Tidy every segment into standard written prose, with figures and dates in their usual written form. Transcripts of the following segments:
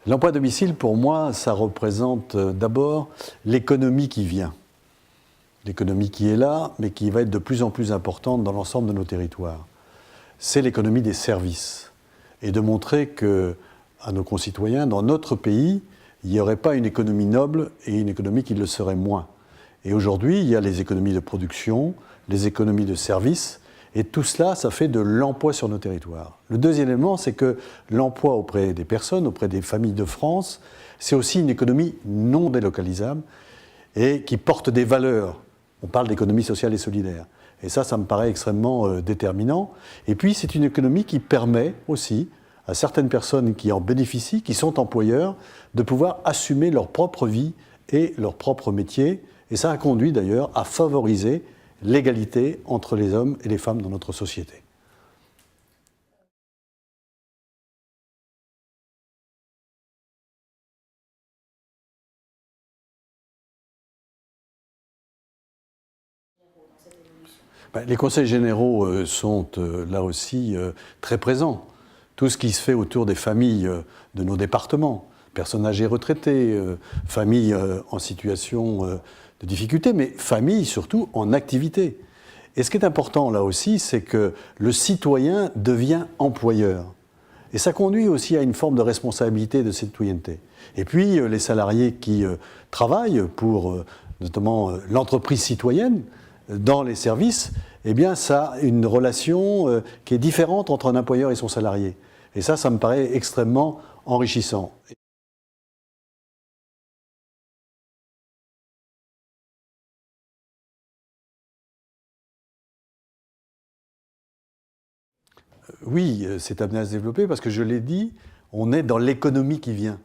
L'emploi à domicile, pour moi, ça représente d'abord l'économie qui vient. L'économie qui est là, mais qui va être de plus en plus importante dans l'ensemble de nos territoires. C'est l'économie des services. Et de montrer que, à nos concitoyens, dans notre pays, il n'y aurait pas une économie noble et une économie qui le serait moins. Et aujourd'hui, il y a les économies de production, les économies de services, et tout cela, ça fait de l'emploi sur nos territoires. Le deuxième élément, c'est que l'emploi auprès des personnes, auprès des familles de France, c'est aussi une économie non délocalisable et qui porte des valeurs. On parle d'économie sociale et solidaire. Et ça me paraît extrêmement déterminant. Et puis, c'est une économie qui permet aussi à certaines personnes qui en bénéficient, qui sont employeurs, de pouvoir assumer leur propre vie et leur propre métier. Et ça a conduit d'ailleurs à favoriser l'égalité entre les hommes et les femmes dans notre société. Les conseils généraux sont là aussi très présents. Tout ce qui se fait autour des familles de nos départements, personnes âgées retraitées, familles en situation de difficulté, mais familles surtout en activité. Et ce qui est important là aussi, c'est que le citoyen devient employeur. Et ça conduit aussi à une forme de responsabilité de citoyenneté. Et puis les salariés qui travaillent pour notamment l'entreprise citoyenne dans les services, eh bien ça a une relation qui est différente entre un employeur et son salarié. Et ça me paraît extrêmement enrichissant. Oui, c'est amené à se développer parce que je l'ai dit, on est dans l'économie qui vient.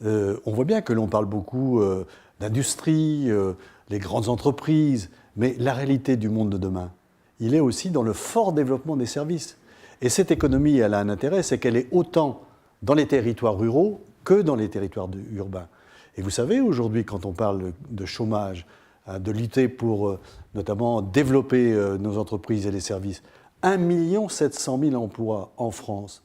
On voit bien que l'on parle beaucoup d'industrie, les grandes entreprises, mais la réalité du monde de demain, il est aussi dans le fort développement des services. Et cette économie, elle a un intérêt, c'est qu'elle est autant dans les territoires ruraux que dans les territoires urbains. Et vous savez, aujourd'hui, quand on parle de chômage, de lutter pour notamment développer nos entreprises et les services, 1 700 000 emplois en France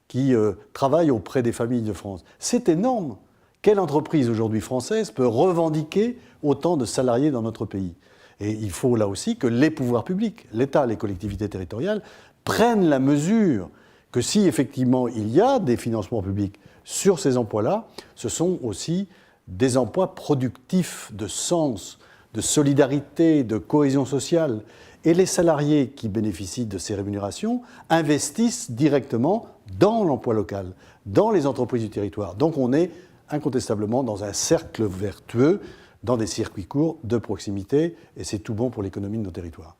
qui travaillent auprès des familles de France. C'est énorme. Quelle entreprise aujourd'hui française peut revendiquer autant de salariés dans notre pays? Et il faut là aussi que les pouvoirs publics, l'État, les collectivités territoriales, prennent la mesure que si effectivement il y a des financements publics sur ces emplois-là, ce sont aussi des emplois productifs de sens, de solidarité, de cohésion sociale. Et les salariés qui bénéficient de ces rémunérations investissent directement dans l'emploi local, dans les entreprises du territoire. Donc on est incontestablement dans un cercle vertueux, dans des circuits courts de proximité, et c'est tout bon pour l'économie de nos territoires.